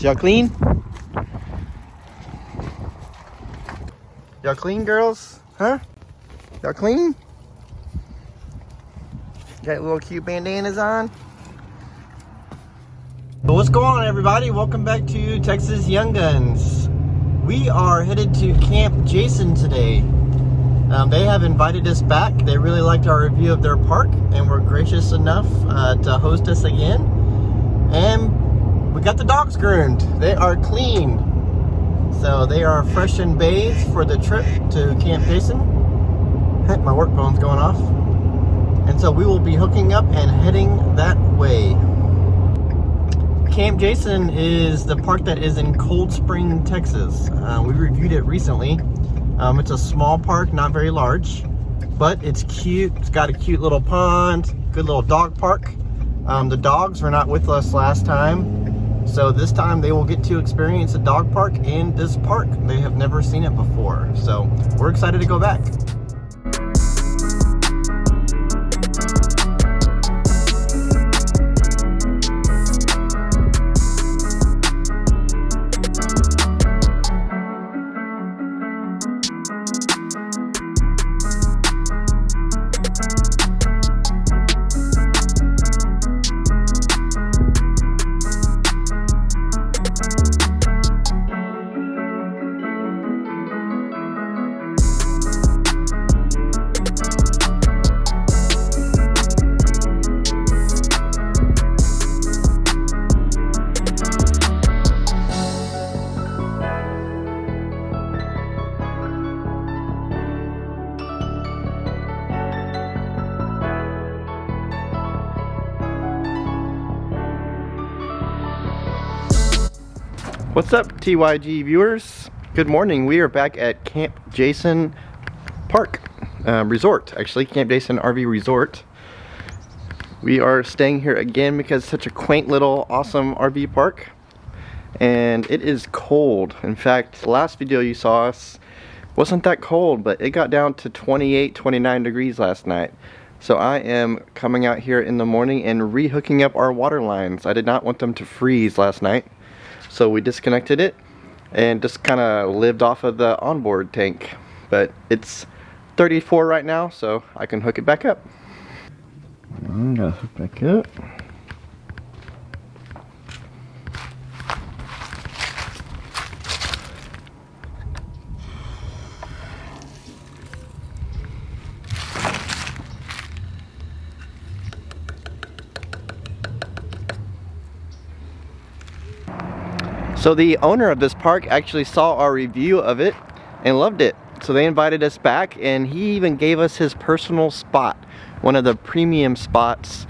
Y'all clean? Y'all clean, girls? Huh? Y'all clean? Got little cute bandanas on? But what's going on, everybody? Welcome back to Texas Young Guns. We are headed to Camp Jason today. They have invited us back. They really liked our review of their park and were gracious enough to host us again. And we got the dogs groomed. They are clean. So they are fresh and bathed for the trip to Camp Jason. Heck, my work phone's going off. And so we will be hooking up and heading that way. Camp Jason is the park that is in Cold Spring, Texas. We reviewed it recently. It's a small park, not very large, but it's cute. It's got a cute little pond, good little dog park. The dogs were not with us last time, so this time they will get to experience a dog park in this park. They have never seen it before, so we're excited to go back. What's up, TYG viewers? Good morning. We are back at Camp Jason Park Resort, actually, Camp Jason RV Resort. We are staying here again because it's such a quaint little awesome RV park, and it is cold. In fact, the last video you saw us wasn't that cold, but it got down to 28, 29 degrees last night. So I am coming out here in the morning and re-hooking up our water lines. I did not want them to freeze last night. So we disconnected it and just kind of lived off of the onboard tank. But it's 34 right now, so I can hook it back up. I'm gonna hook back up. So the owner of this park actually saw our review of it and loved it. So they invited us back, and he even gave us his personal spot, one of the premium spots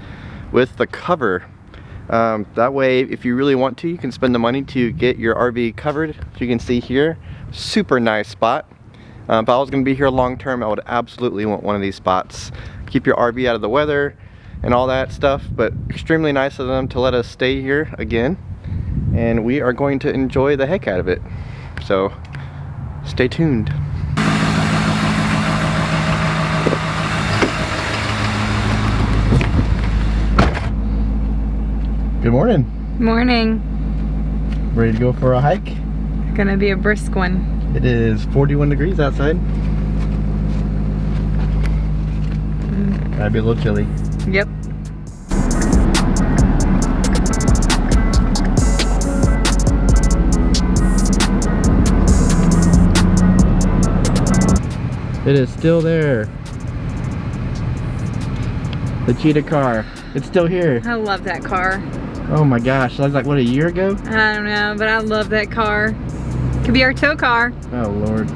with the cover. That way, if you really want to, you can spend the money to get your RV covered. As you can see here, super nice spot. If I was going to be here long term, I would absolutely want one of these spots. Keep your RV out of the weather and all that stuff, but extremely nice of them to let us stay here again. And we are going to enjoy the heck out of it. So, stay tuned. Good morning. Morning. Ready to go for a hike? Gonna be a brisk one. It is 41 degrees outside. Gotta be a little chilly. Yep. It is still there. The cheetah car. It's still here. I love that car. Oh my gosh, that was like, what, a year ago? I don't know, but I love that car. Could be our tow car. Oh Lord.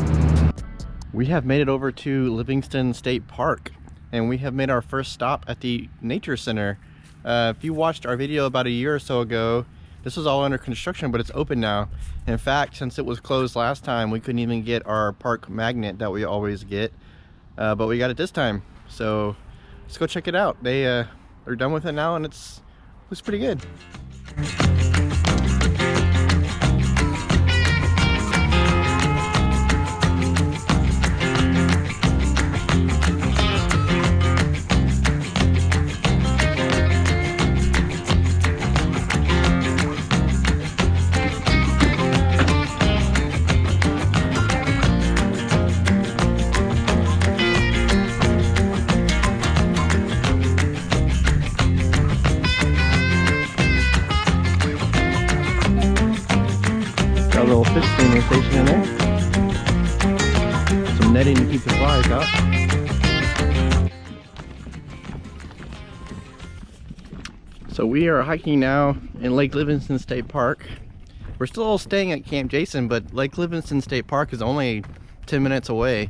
We have made it over to Livingston State Park, and we have made our first stop at the Nature Center. If you watched our video about a year or so ago, this was all under construction, but it's open now. In fact, since it was closed last time, we couldn't even get our park magnet that we always get, but we got it this time. So let's go check it out. They're done with it now, and it looks pretty good. little fish cleaning station in there. Some netting to keep the flies out. So we are hiking now in Lake Livingston State Park. We're still staying at Camp Jason, but Lake Livingston State Park is only 10 minutes away.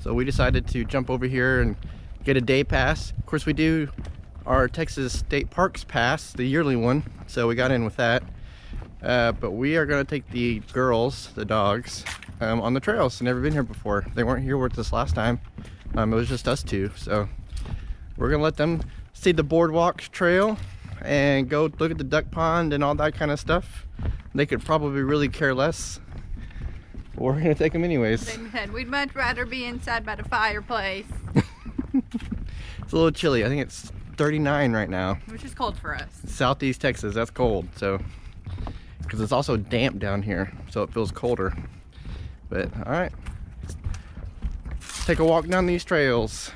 So we decided to jump over here and get a day pass. Of course, we do our Texas State Parks pass, the yearly one, so we got in with that. But we are going to take the girls, the dogs, on the trails. They've never been here before. They weren't here with us last time. It was just us two. So we're going to let them see the boardwalk trail and go look at the duck pond and all that kind of stuff. They could probably really care less. But we're going to take them anyways. They said we'd much rather be inside by the fireplace. It's a little chilly. I think it's 39 right now. Which is cold for us. Southeast Texas, that's cold. So, because it's also damp down here, so it feels colder. But all right, let's take a walk down these trails.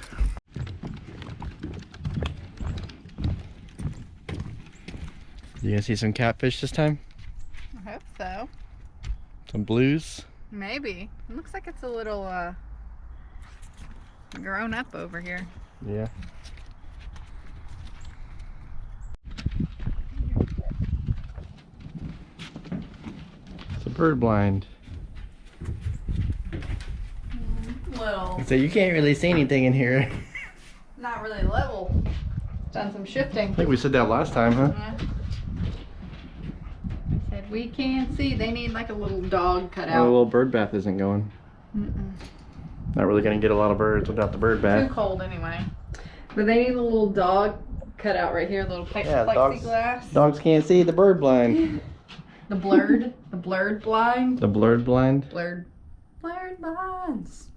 You gonna see some catfish this time? I hope so. Some blues? Maybe. It looks like it's a little grown up over here. Yeah. It's a bird blind. Little. So you can't really see anything in here. Not really level. Done some shifting. I think we said that last time, huh? I said we can't see. They need like a little dog cut Oh, out. the little bird bath isn't going. Not really gonna get a lot of birds without the bird bath. Too cold anyway. But they need a little dog cut out right here. A little plexiglass. Dogs can't see the bird blind. The blurred blind. The blurred blind? Blurred blinds.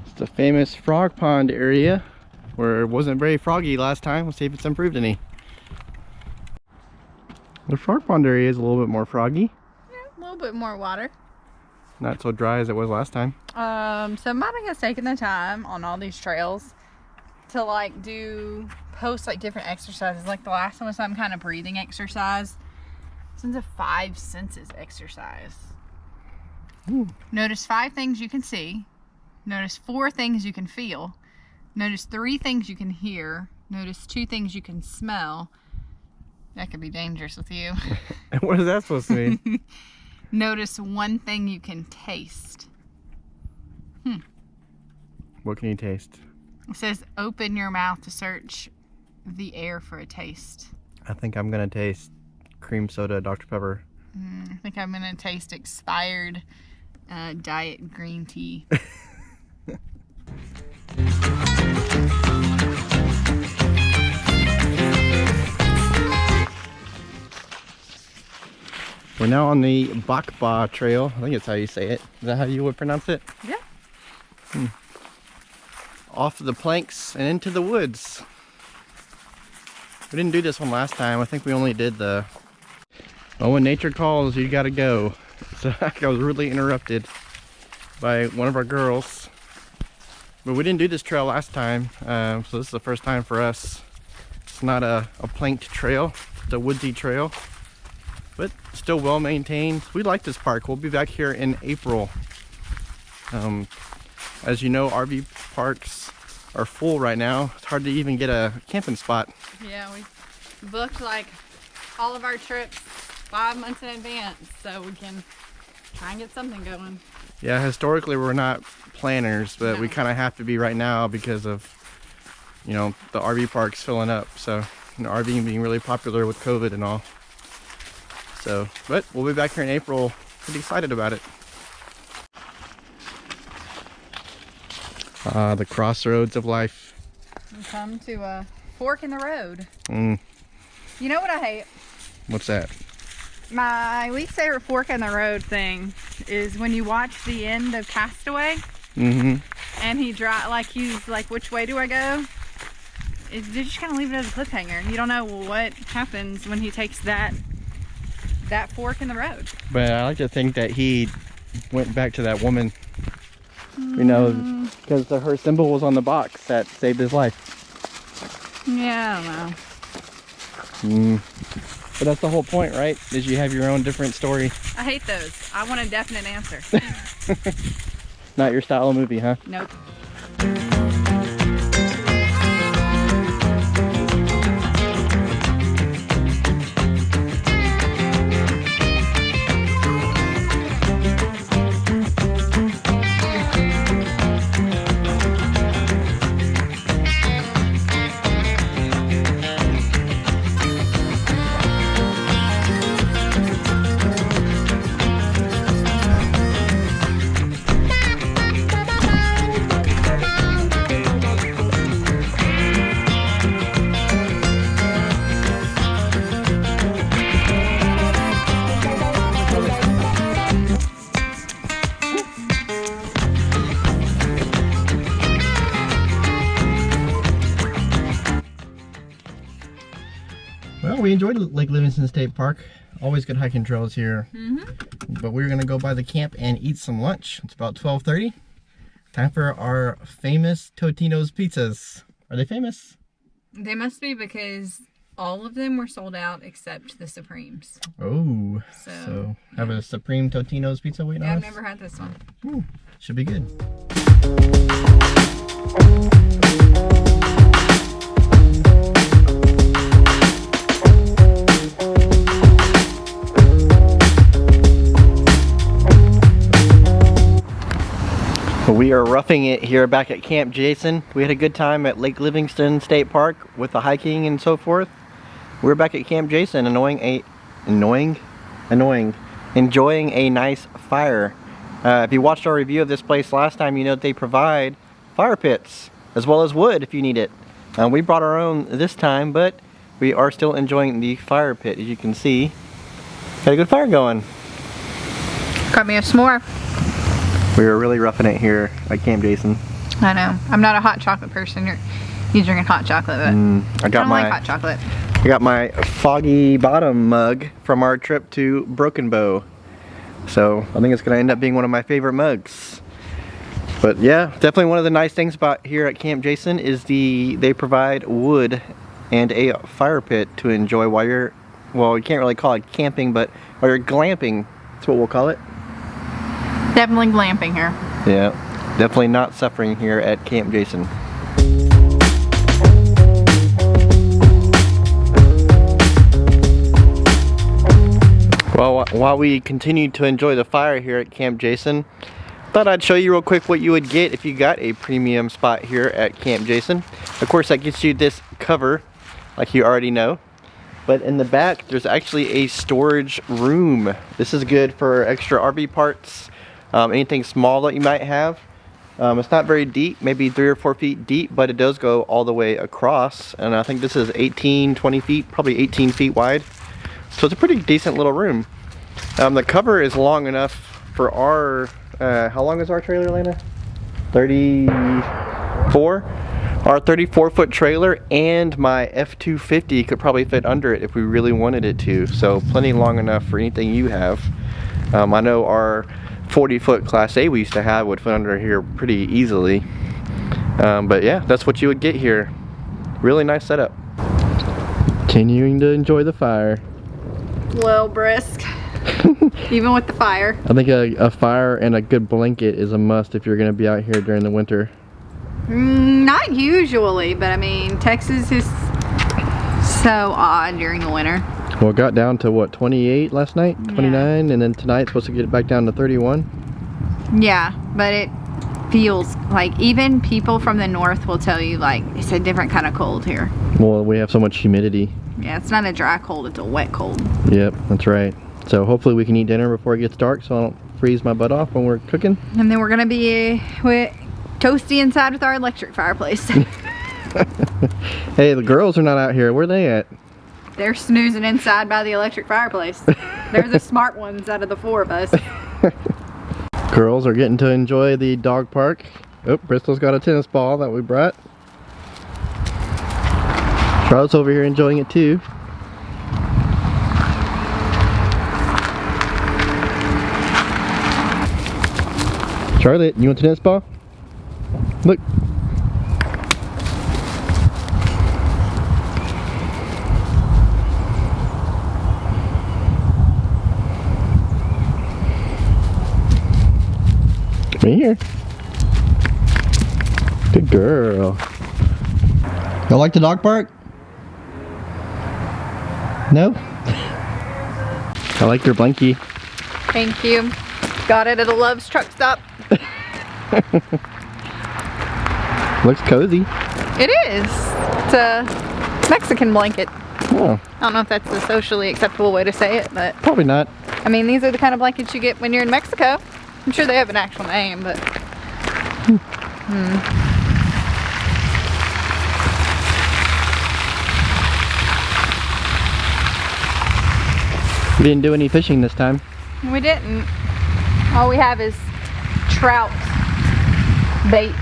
It's the famous frog pond area where it wasn't very froggy last time. Let's see if it's improved any. The frog pond area is a little bit more froggy. Yeah, a little bit more water. Not so dry as it was last time. Somebody has taken the time on all these trails to like post like different exercises. Like the last one was some kind of breathing exercise. This one's a 5 senses exercise. Ooh. Notice 5 things you can see. Notice 4 things you can feel. Notice 3 things you can hear. Notice 2 things you can smell. That could be dangerous with you. What is that supposed to mean? Notice 1 thing you can taste. What can you taste? It says open your mouth to search the air for a taste. I think I'm gonna taste cream soda, Dr. Pepper. I think I'm gonna taste expired diet green tea. We're now on the Bakba Trail. I think that's how you say it. Is that how you would pronounce it? Yeah. Off the planks and into the woods. We didn't do this one last time. I think we only did the... Oh, when nature calls, you gotta go. So I was really interrupted by one of our girls. But we didn't do this trail last time, so this is the first time for us. It's not a planked trail, it's a woodsy trail, but still well maintained. We like this park. We'll be back here in April. As you know, RV parks are full right now. It's hard to even get a camping spot. Yeah, we booked like all of our trips 5 months in advance so we can try and get something going. Yeah, historically we're not planners, but we No. kind of have to be right now because of, you know, the RV parks filling up. So, you know, RVing being really popular with COVID and all. So, but we'll be back here in April. Pretty excited about it. The crossroads of life. We come to a fork in the road. Mm, You know what I hate? what's that? My least favorite fork in the road thing is when you watch the end of Castaway Mm-hmm. and he's like, which way do I go? They just kind of leave it as a cliffhanger. You don't know what happens when he takes that fork in the road. But I like to think that he went back to that woman. You know, because her symbol was on the box that saved his life. Yeah, I don't know. But that's the whole point, right? Is you have your own different story. I hate those. I want a definite answer. Not your style of movie, huh? Nope. Well, we enjoyed Lake Livingston State Park. Always good hiking trails here. But we're gonna go by the camp and eat some lunch. It's about 12:30. Time for our famous Totino's pizzas. Are they famous? They must be, because all of them were sold out except the Supremes. Oh, So have a Supreme Totino's pizza waiting Yeah, on I've us? never had this one. Ooh, should be good. We are roughing it here back at Camp Jason. We had a good time at Lake Livingston State Park with the hiking and so forth. We're back at Camp Jason enjoying a nice fire. If you watched our review of this place last time, you know that they provide fire pits as well as wood if you need it. We brought our own this time, but we are still enjoying the fire pit. As you can see, got a good fire going. Got me a s'more. We were really roughing it here at Camp Jason. I know. I'm not a hot chocolate person. You drinking hot chocolate, but I don't like hot chocolate. I got my Foggy Bottom mug from our trip to Broken Bow. So I think it's gonna end up being one of my favorite mugs. But yeah, definitely one of the nice things about here at Camp Jason is they provide wood and a fire pit to enjoy while you're, well, you can't really call it camping, but while you're glamping, that's what we'll call it. Definitely glamping here. Yeah, definitely not suffering here at Camp Jason. Well, while we continue to enjoy the fire here at Camp Jason, thought I'd show you real quick what you would get if you got a premium spot here at Camp Jason. Of course, that gets you this cover, like you already know. But in the back, there's actually a storage room. This is good for extra RV parts, anything small that you might have. It's not very deep, maybe 3 or 4 feet deep, but it does go all the way across. And I think this is 20 feet, probably 18 feet wide. So it's a pretty decent little room. The cover is long enough for our, how long is our trailer, Lena? 34? Our 34-foot trailer and my F-250 could probably fit under it if we really wanted it to. So plenty long enough for anything you have. I know our 40-foot Class A we used to have would fit under here pretty easily. But yeah, that's what you would get here. Really nice setup. Continuing to enjoy the fire. A little brisk. Even with the fire. I think a fire and a good blanket is a must if you're going to be out here during the winter. Not usually, but I mean, Texas is so odd during the winter. Well, it got down to what, 28 last night? 29, yeah. And then tonight it's supposed to get back down to 31. Yeah, but it feels like even people from the north will tell you like it's a different kind of cold here. Well, we have so much humidity. Yeah, it's not a dry cold, it's a wet cold. Yep, that's right. So hopefully we can eat dinner before it gets dark so I don't freeze my butt off when we're cooking. And then we're gonna be toasty inside with our electric fireplace. Hey, the girls are not out here. Where are they at? They're snoozing inside by the electric fireplace. They're the smart ones out of the 4 of us. Girls are getting to enjoy the dog park. Oh, Bristol's got a tennis ball that we brought. Charlotte's over here enjoying it too. Charlotte, you want a tennis ball? Look. Right here. Good girl. Y'all like the dog park? No? I like your blankie. Thank you. Got it at a Love's truck stop. Looks cozy. It is. It's a Mexican blanket. Oh. I don't know if that's the socially acceptable way to say it, but Probably not. I mean, these are the kind of blankets you get when you're in Mexico. I'm sure they have an actual name, but We didn't do any fishing this time. we didn't. All we have is trout bait,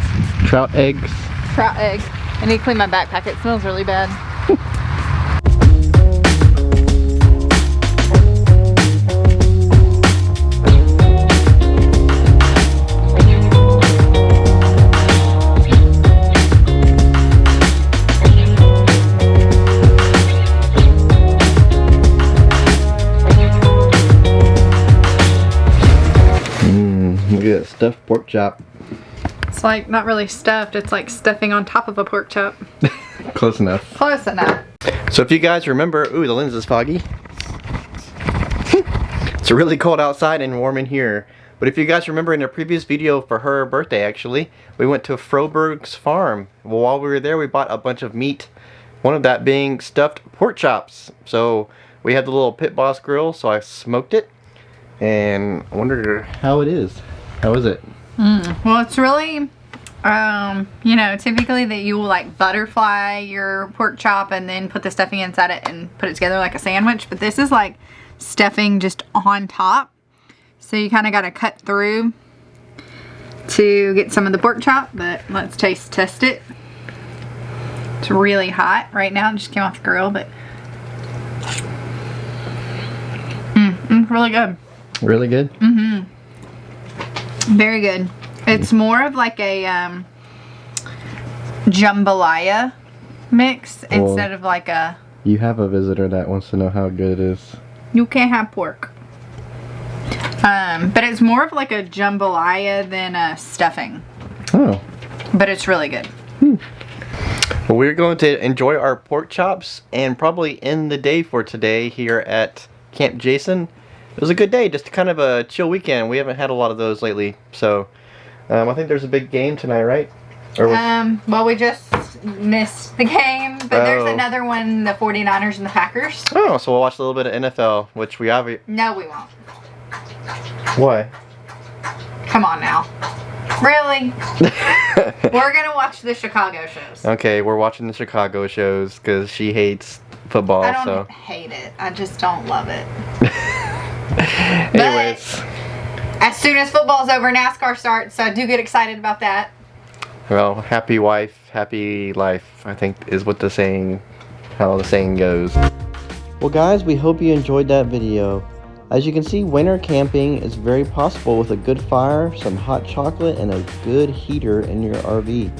Trout eggs. trout egg. I need to clean my backpack. It smells really bad. Look at that stuffed pork chop. It's like not really stuffed. It's like stuffing on top of a pork chop. Close enough. Close enough. So if you guys remember, ooh, the lens is foggy. It's really cold outside and warm in here. But if you guys remember in a previous video for her birthday actually, we went to Froberg's farm. Well, while we were there, we bought a bunch of meat. One of that being stuffed pork chops. So we had the little Pit Boss grill, so I smoked it. And I wonder how it is. How is it? Well, it's really, you know, typically that you will like butterfly your pork chop and then put the stuffing inside it and put it together like a sandwich. But this is like stuffing just on top. So you kind of got to cut through to get some of the pork chop. But let's test it. It's really hot right now. It just came off the grill, but it's really good. Really good? Mm-hmm. Very good. It's more of like a jambalaya mix instead of like a... You have a visitor that wants to know how good it is. You can't have pork. But it's more of like a jambalaya than a stuffing. Oh. But it's really good. Well, we're going to enjoy our pork chops and probably end the day for today here at Camp Jason. It was a good day, just kind of a chill weekend. We haven't had a lot of those lately, so I think there's a big game tonight, right? Or well, we just missed the game, but there's another one, the 49ers and the Packers. Oh, so we'll watch a little bit of NFL, which we have. No, we won't. Why? Come on now. Really? We're going to watch the Chicago shows. Okay, we're watching the Chicago shows because she hates football. I don't hate it. I just don't love it. Anyways. But as soon as football's over, NASCAR starts, so I do get excited about that. Well, happy wife, happy life, I think is what how the saying goes. Well guys, we hope you enjoyed that video. As you can see, winter camping is very possible with a good fire, some hot chocolate, and a good heater in your RV.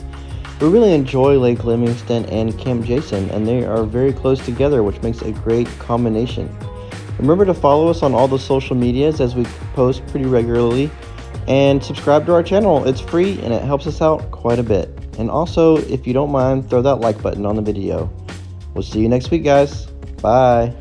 We really enjoy Lake Livingston and Camp Jason, and they are very close together, which makes a great combination. Remember to follow us on all the social medias as we post pretty regularly, and subscribe to our channel. It's free and it helps us out quite a bit. And also, if you don't mind, throw that like button on the video. We'll see you next week, guys. Bye.